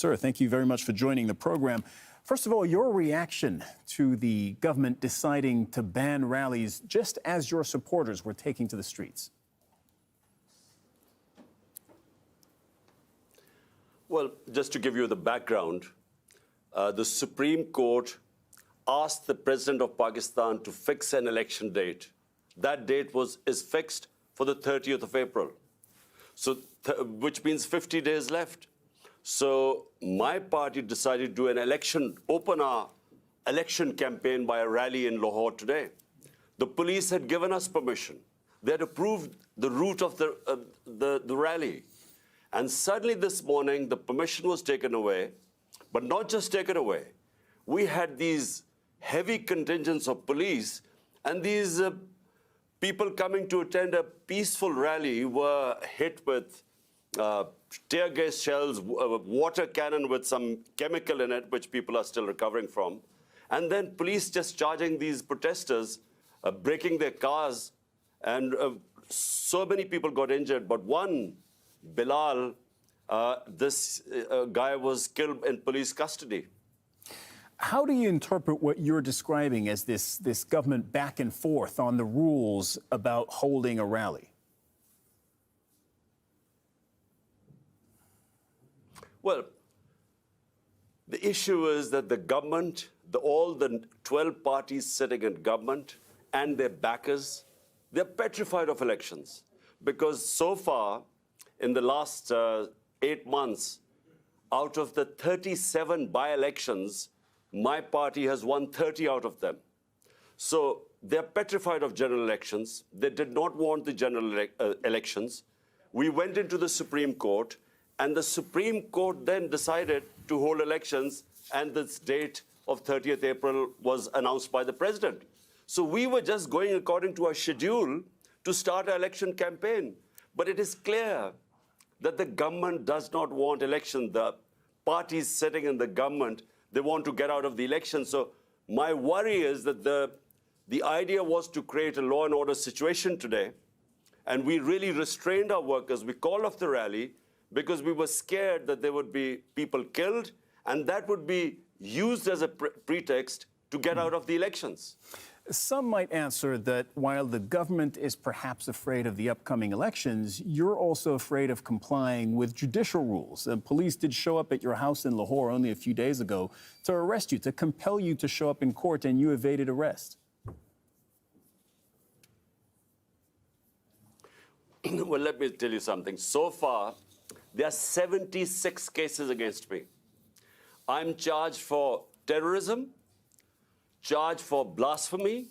Sir, thank you very much for joining the program. First of all, your reaction to the government deciding to ban rallies just as your supporters were taking to the streets. Well, just to give you the background, the Supreme Court asked the President of Pakistan to fix an election date. That date is fixed for the 30th of April, so which means 50 days left. So my party decided to do open our election campaign by a rally in Lahore today. The police had given us permission. They had approved the route of the rally. And suddenly this morning, the permission was taken away, but not just taken away. We had these heavy contingents of police, and these people coming to attend a peaceful rally were hit with tear gas shells, water cannon with some chemical in it, which people are still recovering from. And then police just charging these protesters, breaking their cars, and so many people got injured. But one, Bilal, this guy was killed in police custody. How do you interpret what you're describing as this government back and forth on the rules about holding a rally? Well, the issue is that the government, all the 12 parties sitting in government and their backers, they're petrified of elections. Because so far, in the last 8 months, out of the 37 by-elections, my party has won 30 out of them. So they're petrified of general elections. They did not want the general elections. We went into the Supreme Court, and the Supreme Court then decided to hold elections, and this date of 30th April was announced by the president. So we were just going according to our schedule to start our election campaign. But it is clear that the government does not want election. The parties sitting in the government, they want to get out of the election. So my worry is that the idea was to create a law and order situation today, and we really restrained our workers. We called off the rally because we were scared that there would be people killed, and that would be used as a pretext to get out of the elections. Some might answer that while the government is perhaps afraid of the upcoming elections, you're also afraid of complying with judicial rules. Police did show up at your house in Lahore only a few days ago to arrest you, to compel you to show up in court, and you evaded arrest. Well, let me tell you something. So far, there are 76 cases against me. I'm charged for terrorism, charged for blasphemy,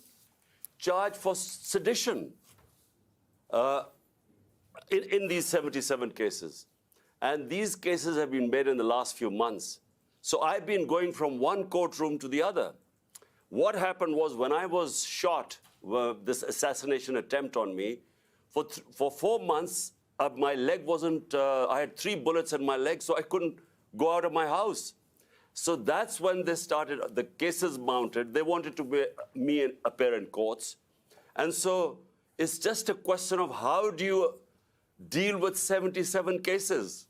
charged for sedition in these 77 cases. And these cases have been made in the last few months. So I've been going from one courtroom to the other. What happened was when I was shot, this assassination attempt on me, for 4 months, my leg wasn't, I had 3 bullets in my leg, so I couldn't go out of my house. So that's when they started, the cases mounted. They wanted to be me appear in courts. And so it's just a question of how do you deal with 77 cases?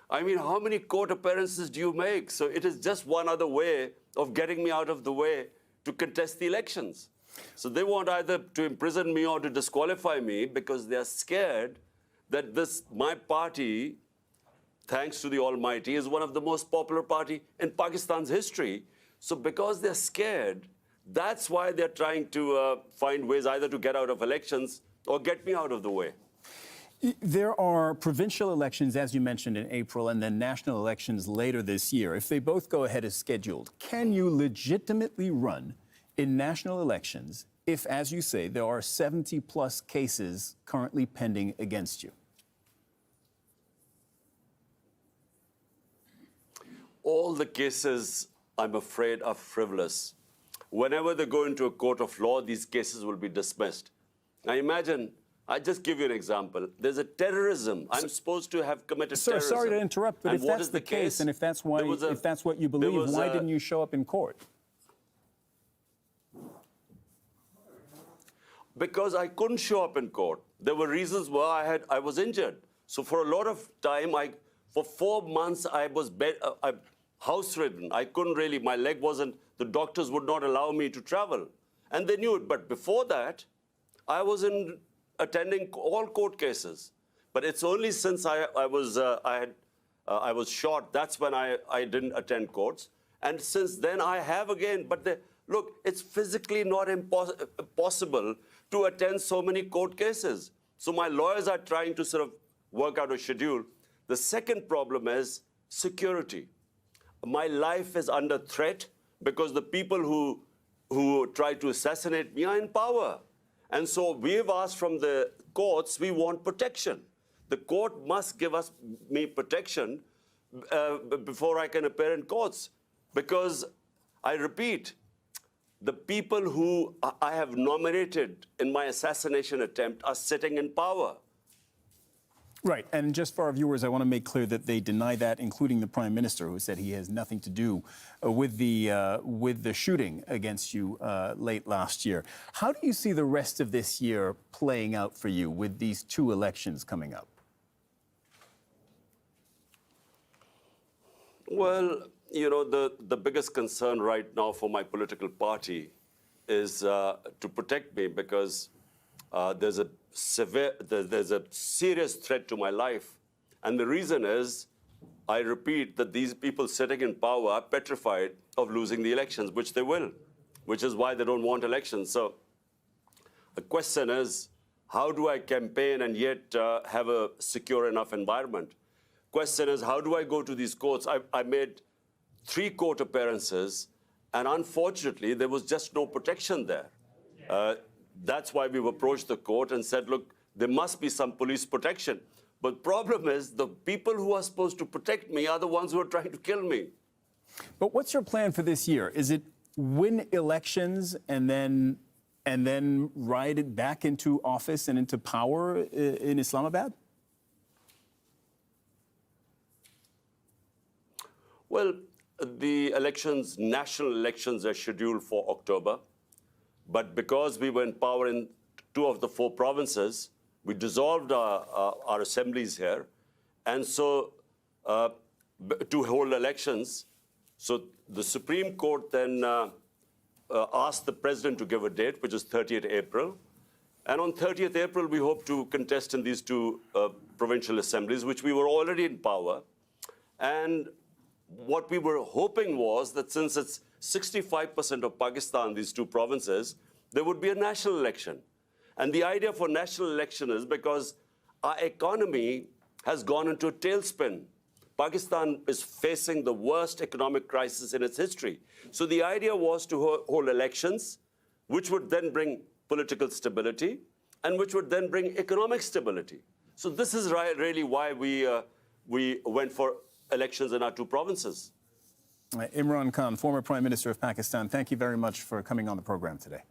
I mean, how many court appearances do you make? So it is just one other way of getting me out of the way to contest the elections. So they want either to imprison me or to disqualify me because they are scared that my party, thanks to the Almighty, is one of the most popular party in Pakistan's history. So because they're scared, that's why they're trying to find ways either to get out of elections or get me out of the way. There are provincial elections, as you mentioned, in April, and then national elections later this year. If they both go ahead as scheduled, can you legitimately run in national elections if, as you say, there are 70-plus cases currently pending against you? All the cases, I'm afraid, are frivolous. Whenever they go into a court of law, these cases will be dismissed. Now imagine, I just give you an example. There's a terrorism. I'm supposed to have committed terrorism. Sir, sorry to interrupt, but if that's the case, and if that's what you believe, why didn't you show up in court? Because I couldn't show up in court. There were reasons why I was injured. So for a lot of time, For 4 months, I was house-ridden. I couldn't really, my leg wasn't, the doctors would not allow me to travel. And they knew it. But before that, I was attending all court cases. But it's only since I was shot, that's when I didn't attend courts. And since then, I have again. But look, it's physically not possible to attend so many court cases. So my lawyers are trying to sort of work out a schedule. The second problem is security. My life is under threat because the people who try to assassinate me are in power. And so we've asked from the courts, we want protection. The court must give me protection before I can appear in courts. Because, I repeat, the people who I have nominated in my assassination attempt are sitting in power. Right, and just for our viewers, I want to make clear that they deny that, including the Prime Minister, who said he has nothing to do with the shooting against you late last year. How do you see the rest of this year playing out for you with these 2 elections coming up? Well, you know, the biggest concern right now for my political party is to protect me, because there's a serious threat to my life. And the reason is, I repeat, that these people sitting in power are petrified of losing the elections, which they will, which is why they don't want elections. So the question is, how do I campaign and yet have a secure enough environment? Question is, how do I go to these courts? I made 3 court appearances, and unfortunately, there was just no protection there. That's why we've approached the court and said, look, there must be some police protection. But problem is, the people who are supposed to protect me are the ones who are trying to kill me. But what's your plan for this year? Is it win elections and then ride it back into office and into power in Islamabad? Well, the elections, national elections, are scheduled for October. But because we were in power in 2 of the 4 provinces, we dissolved our assemblies here. And so to hold elections, so the Supreme Court then asked the president to give a date, which is 30th April. And on 30th April, we hope to contest in these 2 provincial assemblies, which we were already in power. And what we were hoping was that since it's 65% of Pakistan, these 2 provinces, there would be a national election. And the idea for national election is because our economy has gone into a tailspin. Pakistan is facing the worst economic crisis in its history. So the idea was to hold elections, which would then bring political stability, and which would then bring economic stability. So this is really why we went for elections in our 2 provinces. Imran Khan, former Prime Minister of Pakistan, thank you very much for coming on the program today.